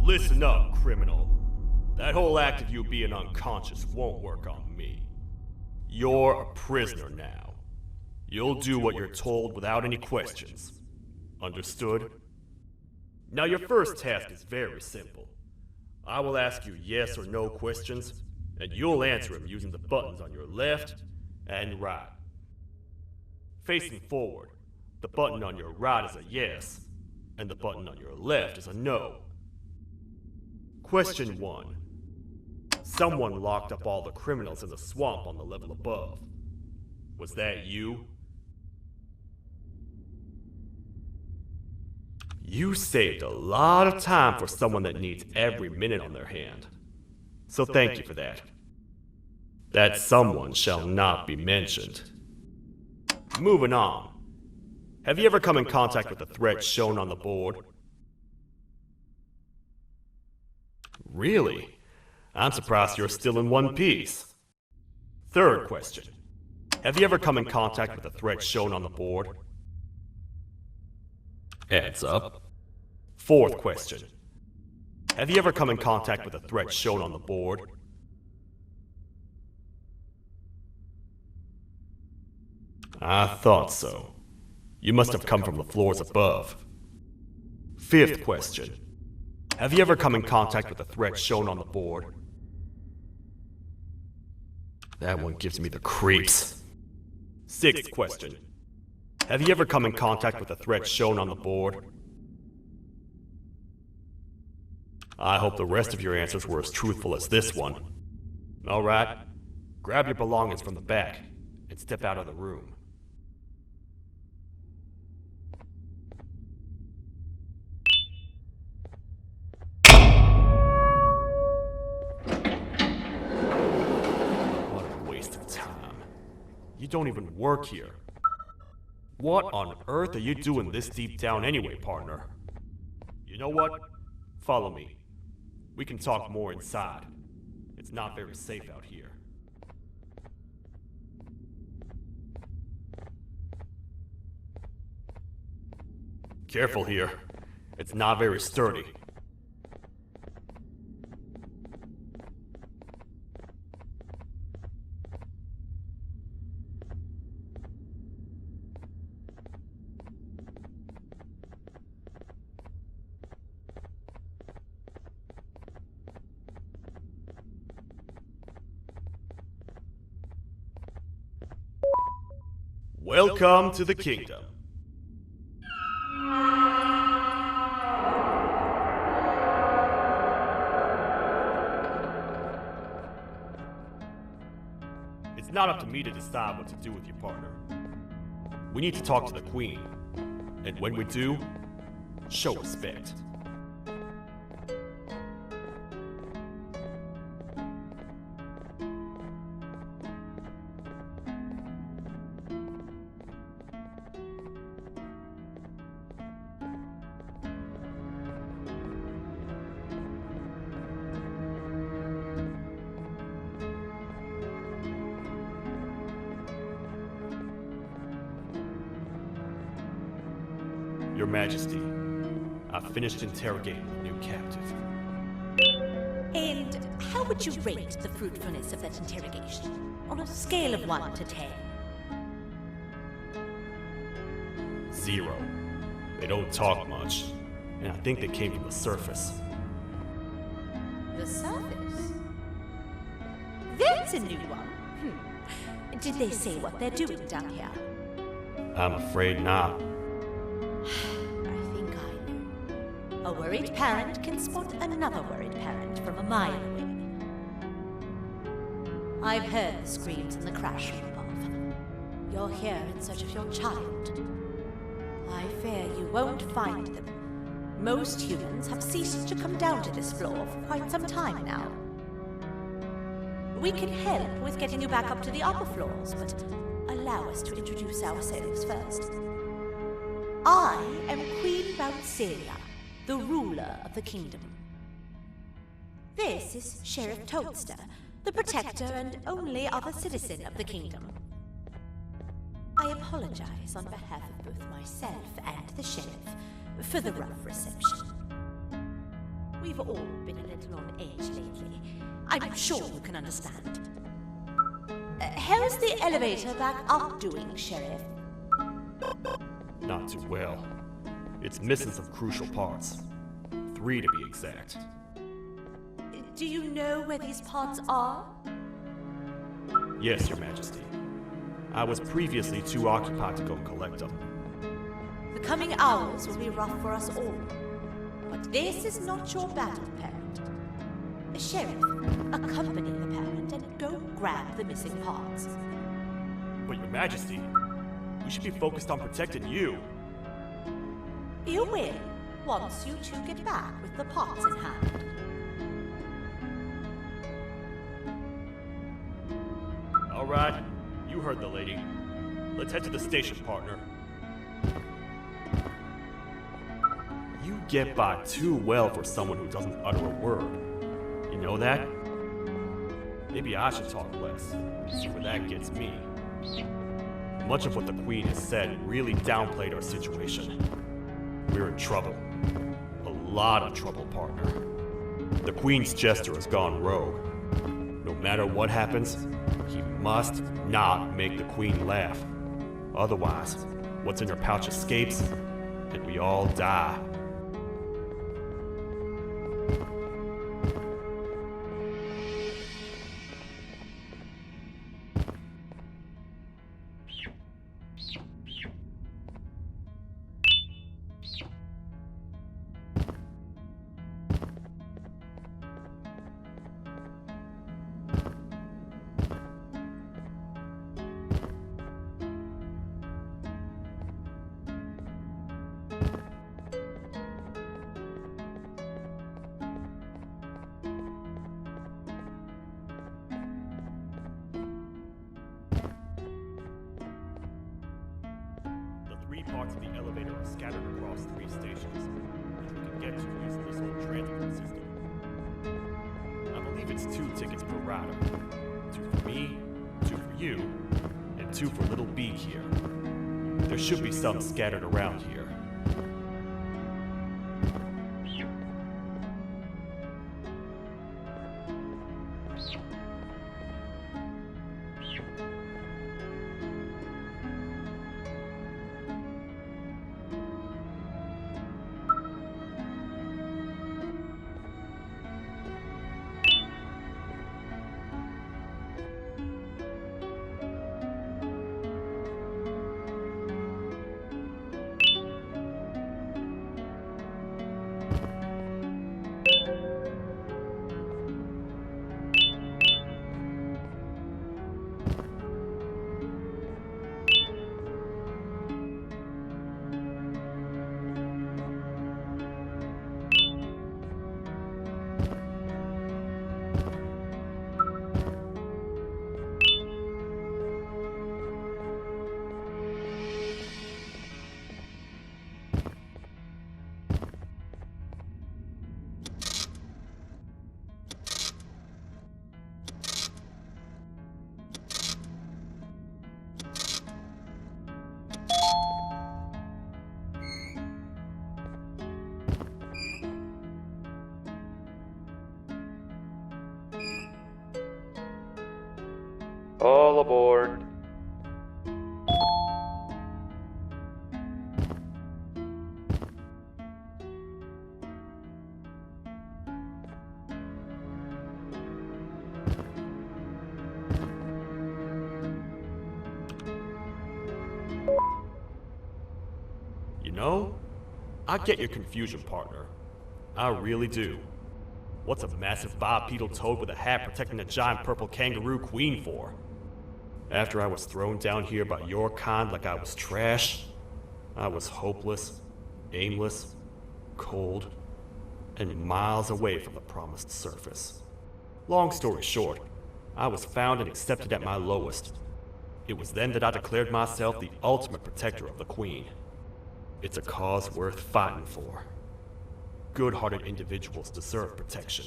Listen up, criminal. That whole act of you being unconscious won't work on me. You're a prisoner now. You'll do what you're told without any questions. Understood? Now your first task is very simple. I will ask you yes or no questions, and you'll answer them using the buttons on your left and right. Facing forward, the button on your right is a yes, and the button on your left is a no. Question 1. Someone locked up all the criminals in the swamp on the level above. Was that you? You saved a lot of time for someone that needs every minute on their hand. So thank you for that. That someone shall not be mentioned. Moving on. Have you ever come in contact with the threat shown on the board? Really? I'm surprised you're still in one piece. Third question. Have you ever come in contact with the threat shown on the board? Adds up. Fourth question. Have you ever come in contact with the threat shown on the board? I thought so. You must have come from the floors above. Fifth question. Have you ever come in contact with the threat shown on the board? That one gives me the creeps. Sixth question. Have you ever come in contact with the threat shown on the board? I hope the rest of your answers were as truthful as this one. Alright, grab your belongings from the back and step out of the room. What a waste of time. You don't even work here. What on earth are you doing this deep down anyway, partner? You know what? Follow me. We can talk more inside. It's not very safe out here. Careful here. It's not very sturdy. Welcome to the kingdom. It's not up to me to decide what to do with your partner. We need to talk to the queen. And when we do, show respect. Your Majesty, I've finished interrogating the new captive. And how would you rate the fruitfulness of that interrogation? On a scale of 1 to 10? 0. They don't talk much, and I think they came from the surface. The surface? That's a new one. Did they say what they're doing down here? I'm afraid not. I think I know. A worried parent can spot another worried parent from a mile away. I've heard the screams and the crash from above. You're here in search of your child. I fear you won't find them. Most humans have ceased to come down to this floor for quite some time now. We can help with getting you back up to the upper floors, but allow us to introduce ourselves first. I am Queen Bouncelia, the ruler of the kingdom. This is Sheriff Toadster, the protector and only other citizen of the kingdom. I apologize on behalf of both myself and the sheriff for the rough reception. We've all been a little on edge lately. I'm sure you can understand. How's the elevator back up doing, Sheriff? Not too well. It's missing some crucial parts. 3 to be exact. Do you know where these parts are? Yes, Your Majesty. I was previously too occupied to go collect them. The coming hours will be rough for us all. But this is not your battle, Parent. Sheriff, accompany the Parent and go grab the missing parts. But Your Majesty, we should be focused on protecting you. You will, once you two get back with the parts in hand. All right, you heard the lady. Let's head to the station, partner. You get by too well for someone who doesn't utter a word. You know that? Maybe I should talk less, see where that gets me. Much of what the Queen has said really downplayed our situation. We're in trouble. A lot of trouble, partner. The Queen's jester has gone rogue. No matter what happens, he must not make the Queen laugh. Otherwise, what's in her pouch escapes, and we all die. Parts of the elevator are scattered across 3 stations, which we can get to using this old transport system. I believe it's 2 tickets per rider. 2 for me, 2 for you, and 2 for Little Beak here. There should be some scattered around here. All aboard. You know, I get your confusion, partner. I really do. What's a massive bipedal toad with a hat protecting a giant purple kangaroo queen for? After I was thrown down here by your kind like I was trash, I was hopeless, aimless, cold, and miles away from the promised surface. Long story short, I was found and accepted at my lowest. It was then that I declared myself the ultimate protector of the Queen. It's a cause worth fighting for. Good-hearted individuals deserve protection.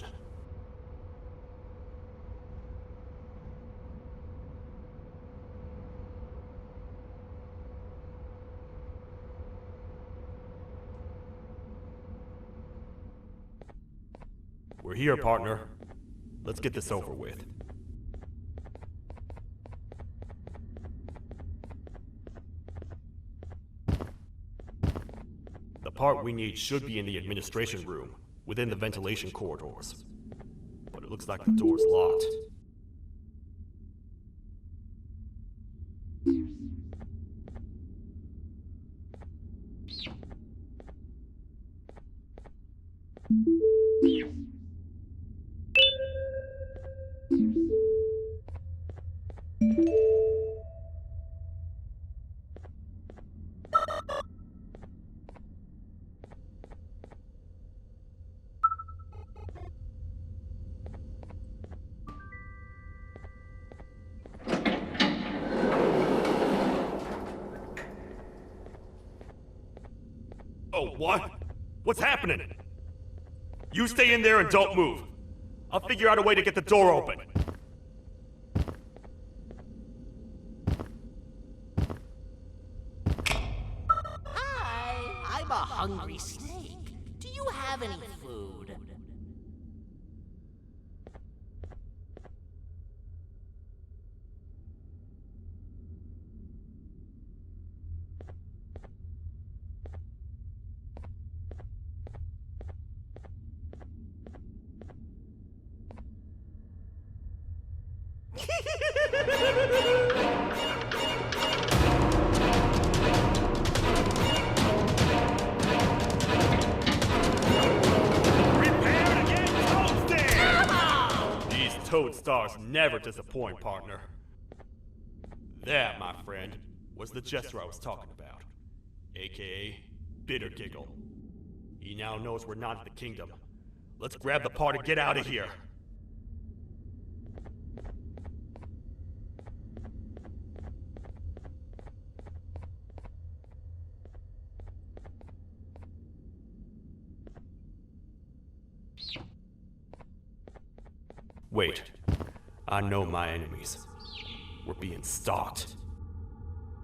We're here, partner. Let's get this over with. The part we need should be in the administration room, within the ventilation corridors. But it looks like the door's locked. Oh, what? What's happening? You stay in there and don't move. I'll figure out a way to get the door open. Hi, I'm a hungry snake. Do you have any food? Prepare to get toasted! These toad stars never disappoint, partner. That, my friend, was the jester I was talking about. AKA Bitter Giggle. He now knows we're not in the kingdom. Let's grab the part and get out of here. Wait, I know my enemies. We're being stalked.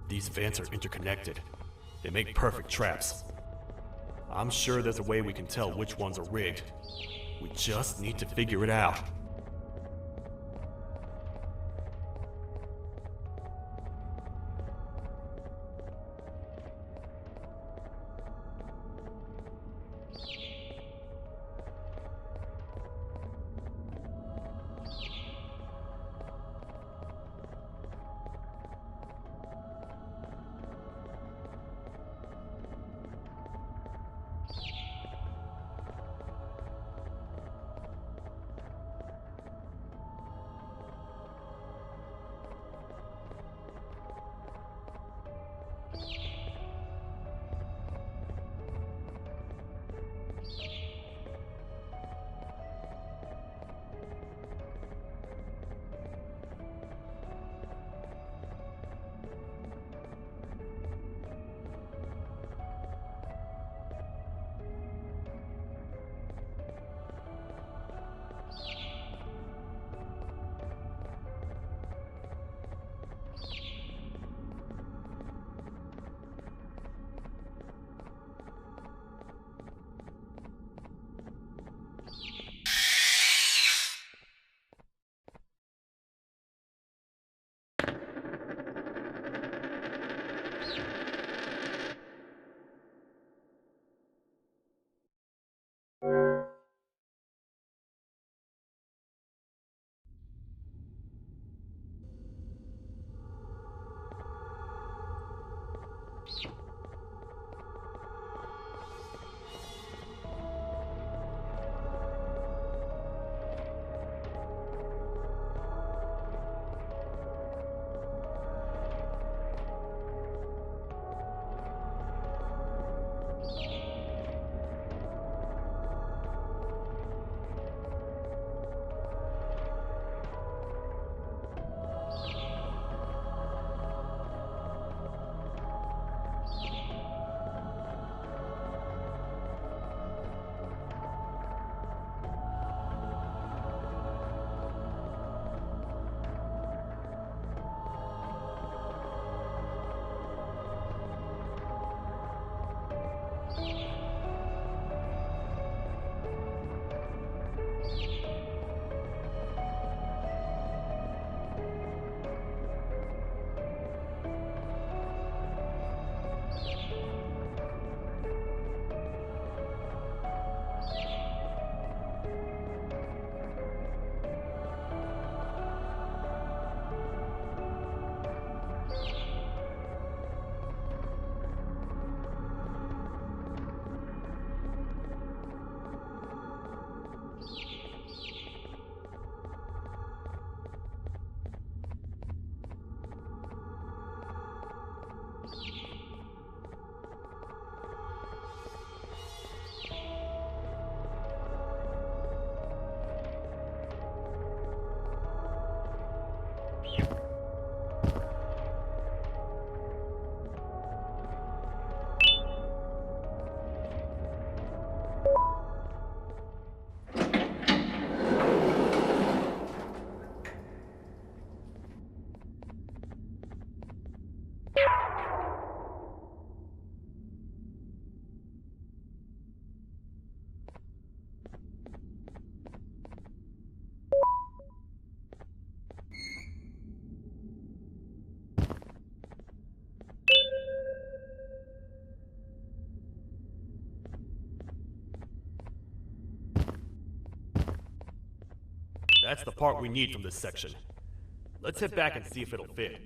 These vents are interconnected. They make perfect traps. I'm sure there's a way we can tell which ones are rigged. We just need to figure it out. That's the part we need from this section. Let's head back and see if it'll fit.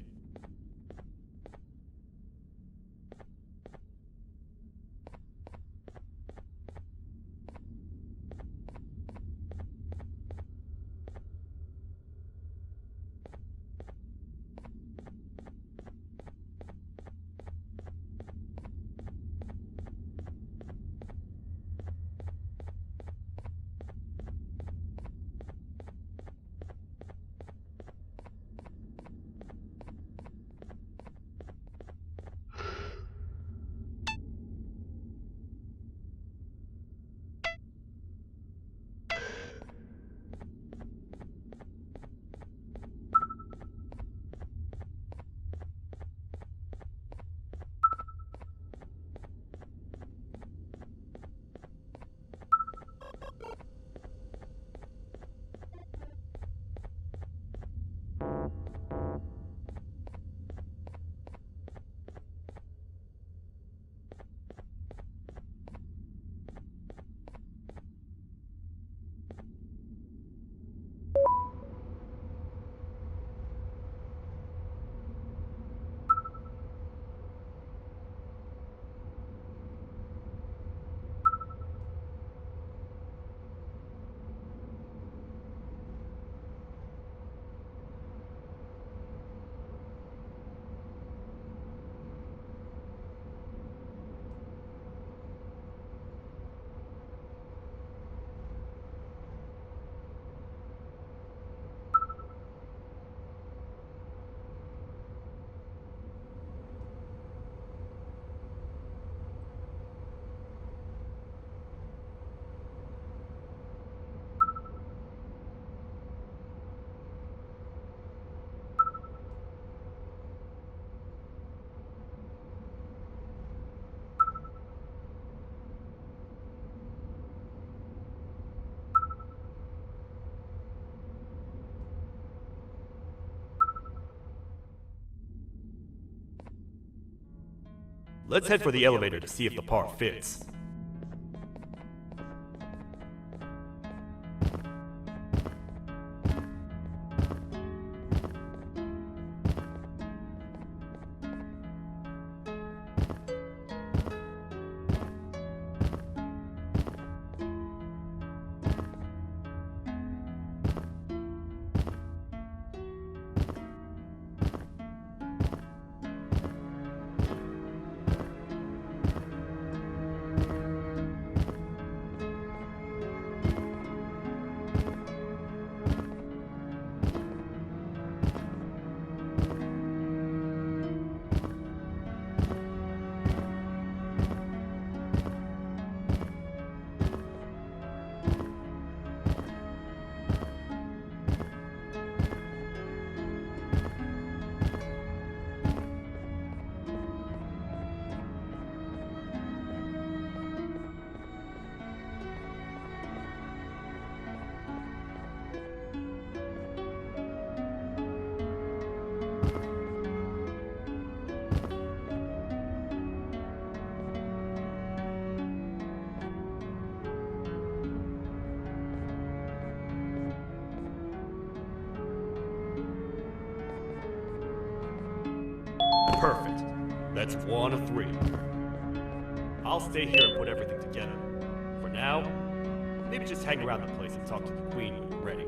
Let's head for the elevator to see if the part fits. Perfect. That's 1 of 3. I'll stay here and put everything together. For now, maybe just hang around the place and talk to the Queen when you're ready.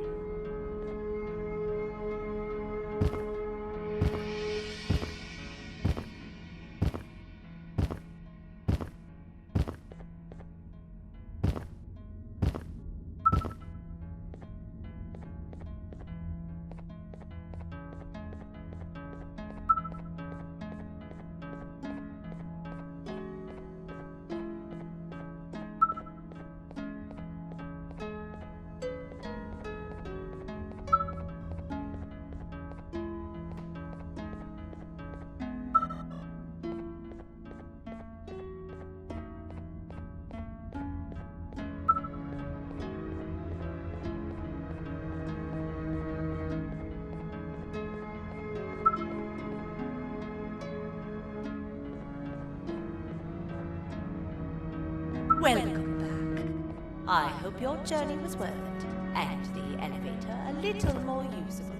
Welcome back. I hope your journey was worth it. and the elevator a little more usable.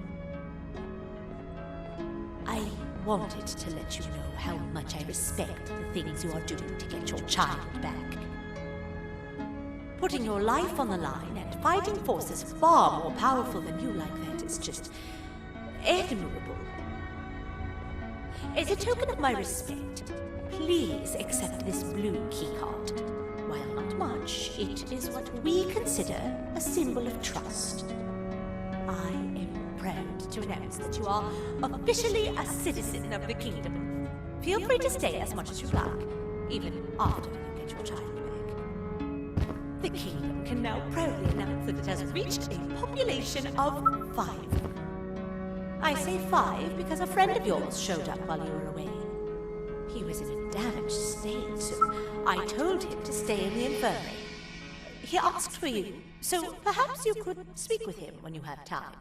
I wanted to let you know how much I respect the things you are doing to get your child back. Putting your life on the line and fighting forces far more powerful than you like that is just admirable. As a token of my respect, please accept this blue keycard. While not much, it is what we consider a symbol of trust. I am proud to announce that you are officially a citizen of the kingdom. Feel free to stay as much as you like, even after you get your child back. The kingdom can now proudly announce that it has reached a population of 5. I say 5 because a friend of yours showed up while you were away. He was in a damaged state, so I told him to stay in the infirmary. He asked for you, so perhaps you could speak with him when you have time.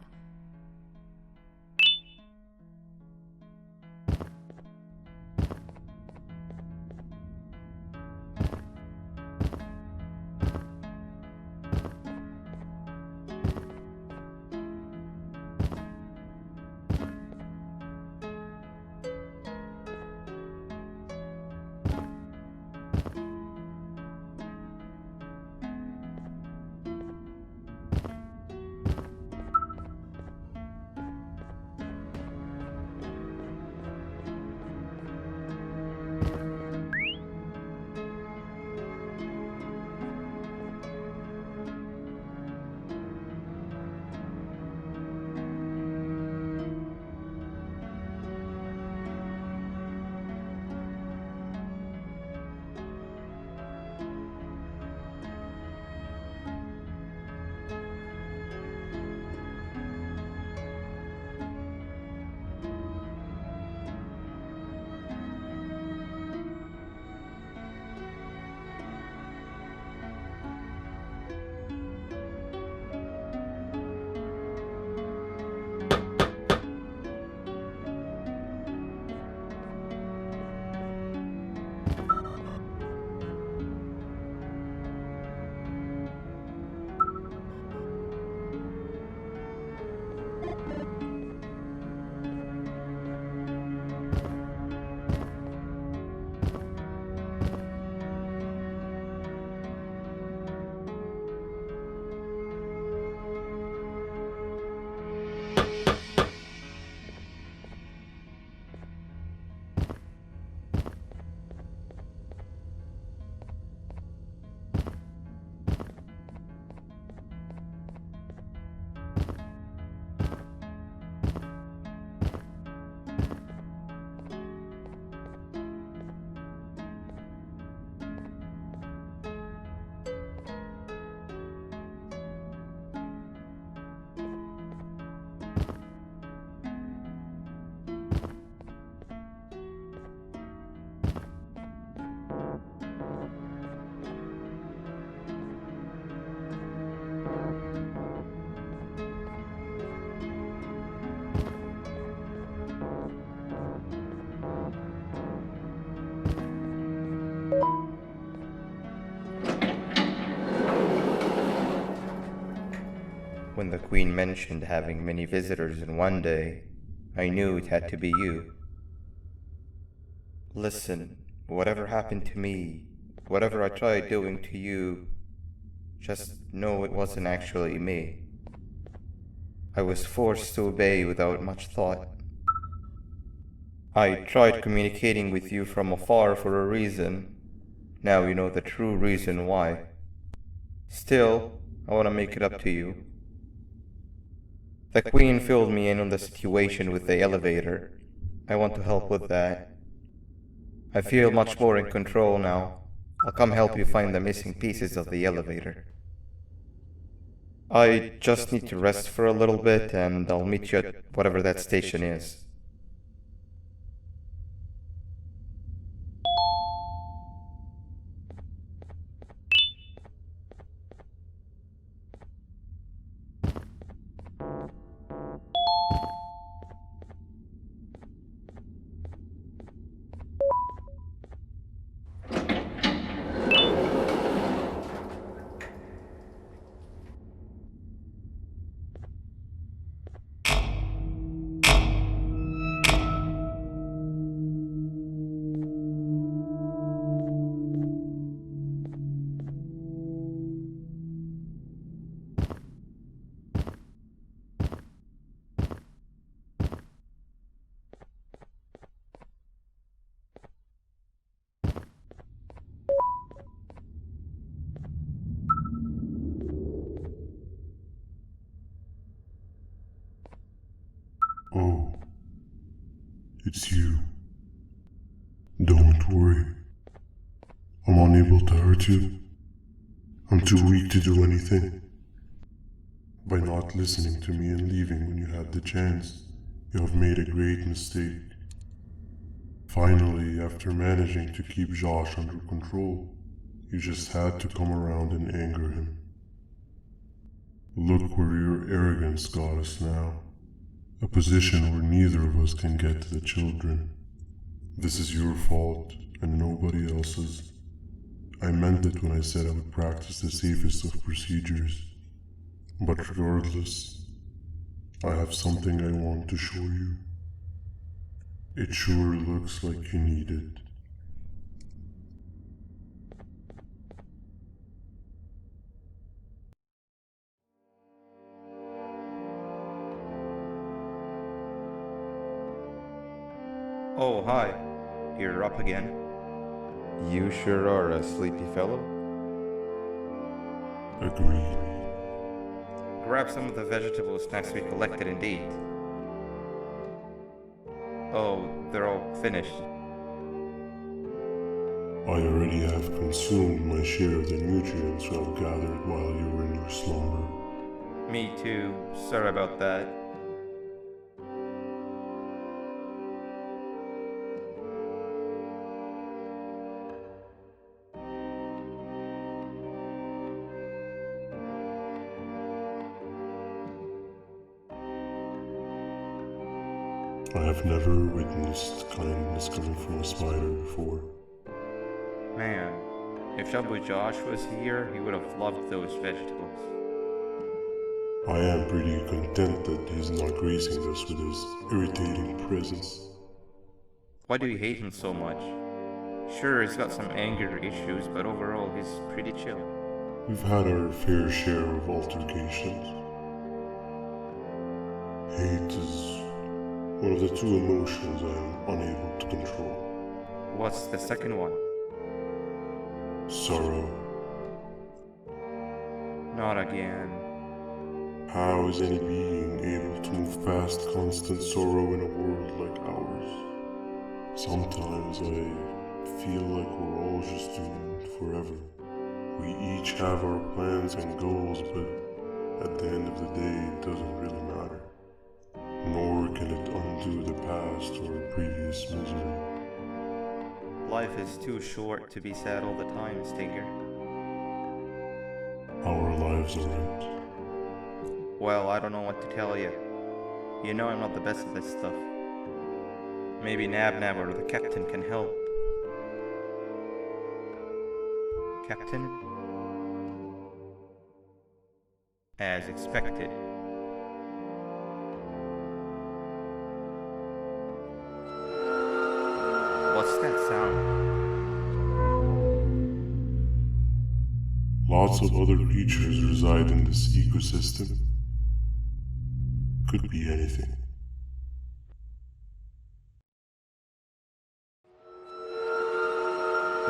When the Queen mentioned having many visitors in one day, I knew it had to be you. Listen, whatever happened to me, whatever I tried doing to you, just know it wasn't actually me. I was forced to obey without much thought. I tried communicating with you from afar for a reason. Now you know the true reason why. Still, I want to make it up to you. The Queen filled me in on the situation with the elevator. I want to help with that. I feel much more in control now. I'll come help you find the missing pieces of the elevator. I just need to rest for a little bit and I'll meet you at whatever that station is. It's you. Don't worry. I'm unable to hurt you. I'm too weak to do anything. By not listening to me and leaving when you had the chance, you have made a great mistake. Finally, after managing to keep Josh under control, you just had to come around and anger him. Look where your arrogance got us now. A position where neither of us can get to the children. This is your fault and nobody else's. I meant it when I said I would practice the safest of procedures. But regardless, I have something I want to show you. It sure looks like you need it. Oh, hi. You're up again. You sure are a sleepy fellow. Agreed. Grab some of the vegetable snacks we collected indeed. Oh, they're all finished. I already have consumed my share of the nutrients you have gathered while you were in your slumber. Me too. Sorry about that. I have never witnessed kindness coming from a spider before. Man, if Shabu Josh was here, he would have loved those vegetables. I am pretty content that he's not gracing us with his irritating presence. Why do you hate him so much? Sure, he's got some anger issues, but overall he's pretty chill. We've had our fair share of altercations. Hate is one of the two emotions I am unable to control. What's the second one? Sorrow. Not again. How is any being able to move past constant sorrow in a world like ours? Sometimes I feel like we're all just doomed forever. We each have our plans and goals, but at the end of the day, it doesn't really matter. Nor can it undo the past or previous misery. Life is too short to be sad all the time, Stinger. Our lives aren't. Well, I don't know what to tell you. You know I'm not the best at this stuff. Maybe Nab or the captain can help. Captain? As expected. What's that sound? Lots of other creatures reside in this ecosystem. Could be anything.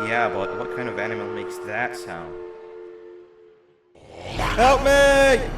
Yeah, but what kind of animal makes that sound? Help me!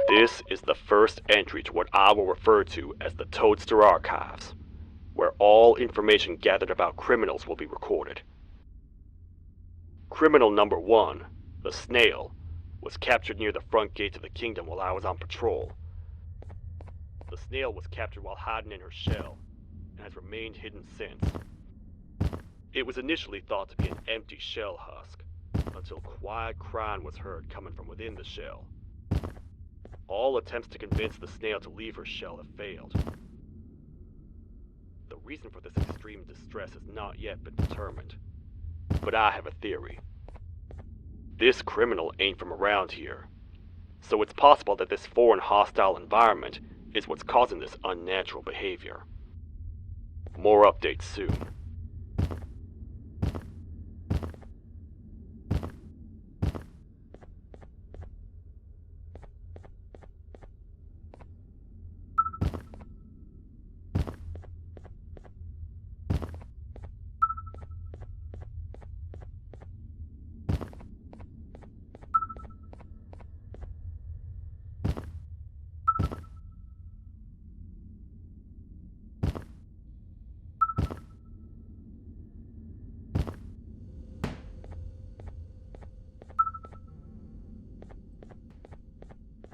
This is the first entry to what I will refer to as the Toadster Archives, where all information gathered about criminals will be recorded. Criminal number 1, the Snail, was captured near the front gates of the kingdom while I was on patrol. The Snail was captured while hiding in her shell, and has remained hidden since. It was initially thought to be an empty shell husk, until quiet crying was heard coming from within the shell. All attempts to convince the snail to leave her shell have failed. The reason for this extreme distress has not yet been determined, but I have a theory. This criminal ain't from around here, so it's possible that this foreign hostile environment is what's causing this unnatural behavior. More updates soon.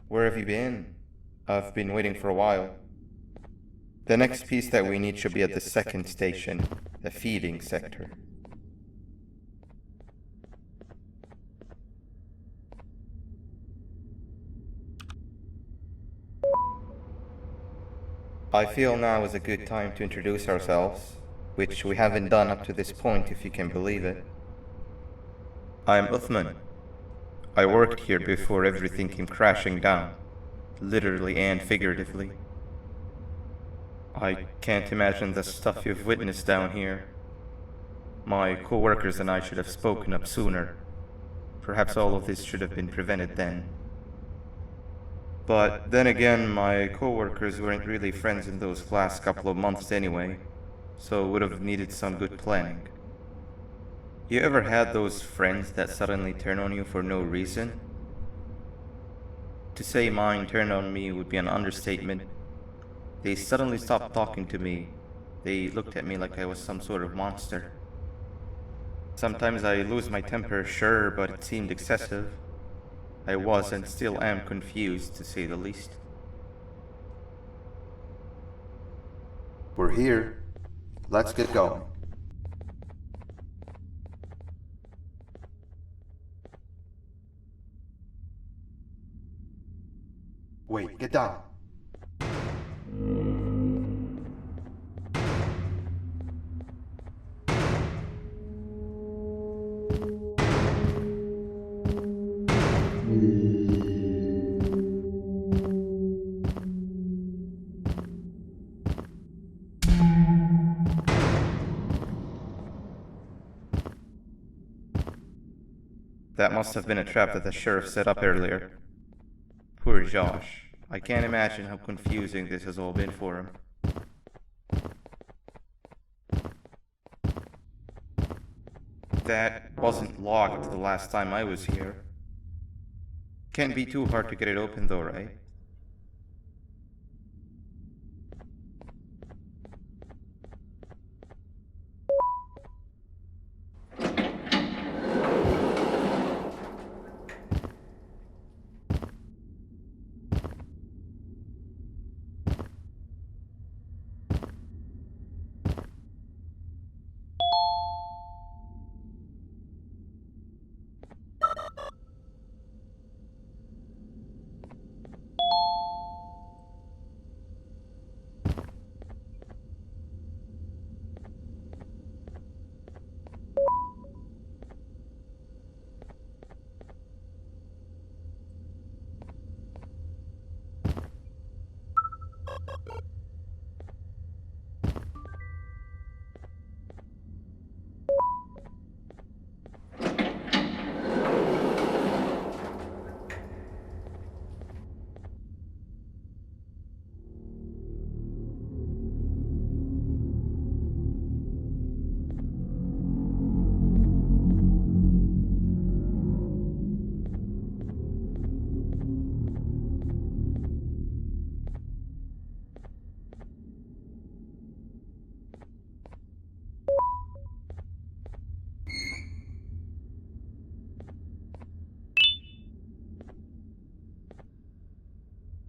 Where have you been? I've been waiting for a while. The next piece that we need should be at the second station, the feeding sector. I feel now is a good time to introduce ourselves, which we haven't done up to this point, if you can believe it. I'm Uthman. I worked here before everything came crashing down, literally and figuratively. I can't imagine the stuff you've witnessed down here. My co-workers and I should have spoken up sooner. Perhaps all of this should have been prevented then. But then again, my co-workers weren't really friends in those last couple of months anyway, so would have needed some good planning. You ever had those friends that suddenly turn on you for no reason? To say mine turned on me would be an understatement. They suddenly stopped talking to me. They looked at me like I was some sort of monster. Sometimes I lose my temper, sure, but it seemed excessive. I was and still am confused, to say the least. We're here. Let's get going. Wait, get down. That must have been a trap that the sheriff set up earlier. Poor Josh. I can't imagine how confusing this has all been for him. That wasn't locked the last time I was here. Can't be too hard to get it open though, right?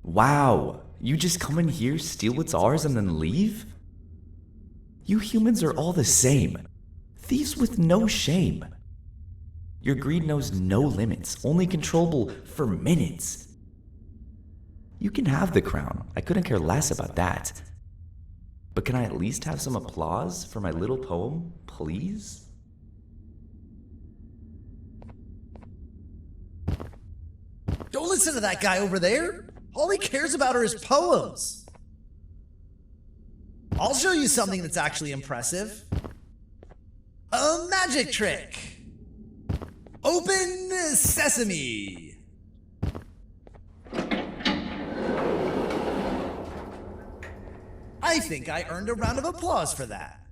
Wow, you just come in here, steal what's ours, and then leave? You humans are all the same. Thieves with no shame. Your greed knows no limits, only controllable for minutes. You can have the crown. I couldn't care less about that. But can I at least have some applause for my little poem, please? Don't listen to that guy over there. All he cares about are his poems. I'll show you something that's actually impressive. A magic trick. Open sesame. I think I earned a round of applause for that.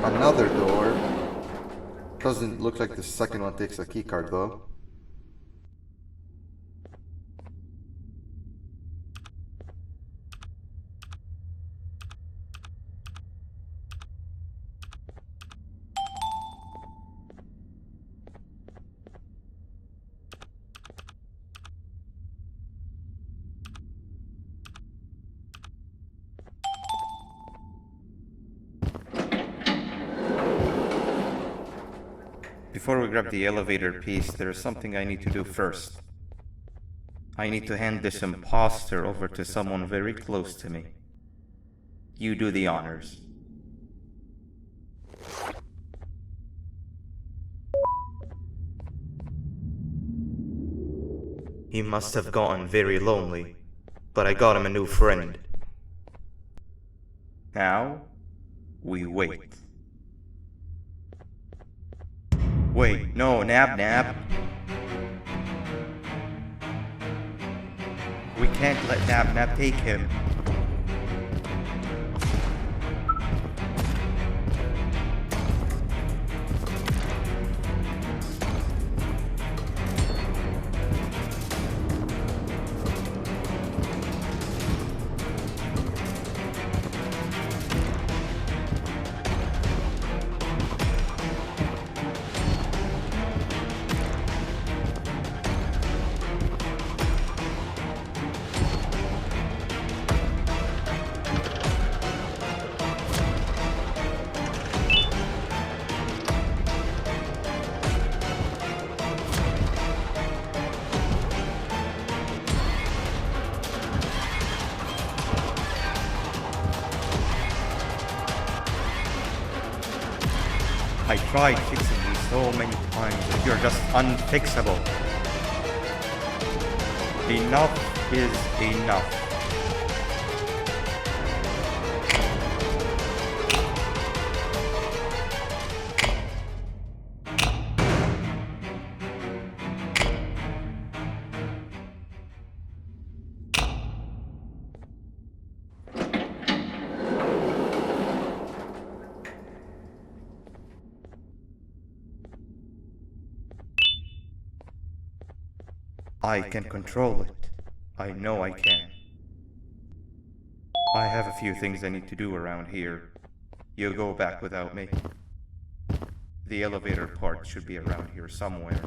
Another door. Doesn't look like the second one takes a keycard though. Before we grab the elevator piece, there's something I need to do first. I need to hand this imposter over to someone very close to me. You do the honors. He must have gotten very lonely, but I got him a new friend. Now, we wait. Wait, no, Nab. We can't let Nab take him. I tried fixing you so many times, but you're just unfixable. Enough is enough. I can control it. I know I can. I have a few things I need to do around here. You go back without me. The elevator part should be around here somewhere.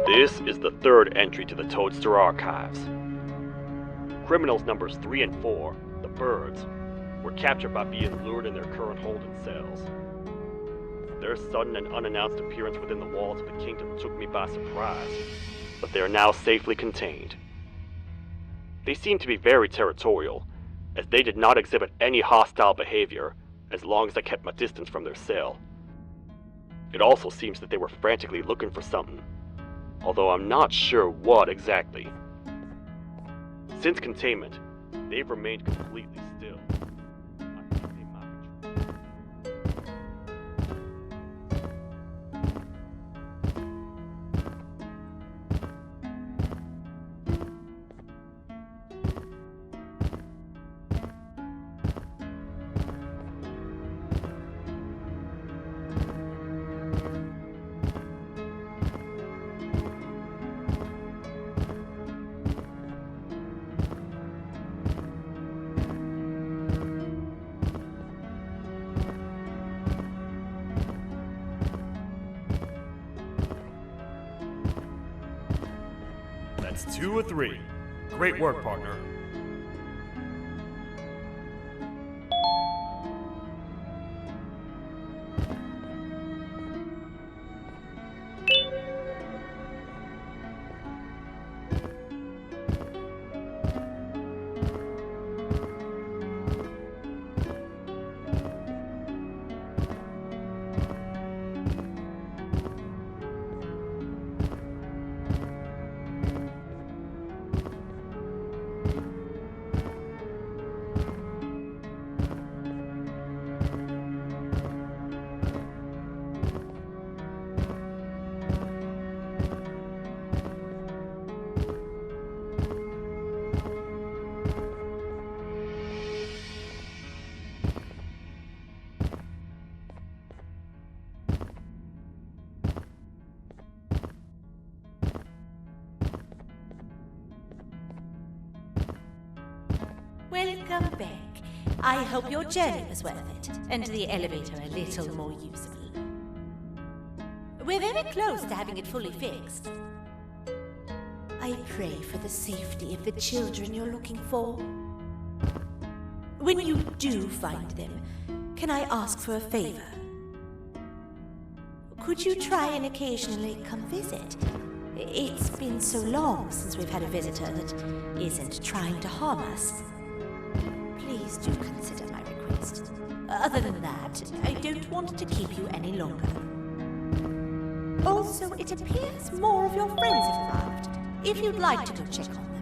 This is the third entry to the Toadster Archives. Criminals numbers 3 and 4, the Birds, were captured by being lured in their current holding cells. Their sudden and unannounced appearance within the walls of the kingdom took me by surprise, but they are now safely contained. They seem to be very territorial, as they did not exhibit any hostile behavior as long as I kept my distance from their cell. It also seems that they were frantically looking for something, although I'm not sure what exactly. Since containment, they've remained completely still. I think they might be It's 2 or 3. Great work, partner. Welcome back. I hope your journey was worth it, and the elevator a little more usable. We're very close to having it fully fixed. I pray for the safety of the children you're looking for. When you do find them, can I ask for a favor? Could you try and occasionally come visit? It's been so long since we've had a visitor that isn't trying to harm us. Please do consider my request. Other than that, I don't want to keep you any longer. Also, it appears more of your friends have arrived. If you'd like to go check on them.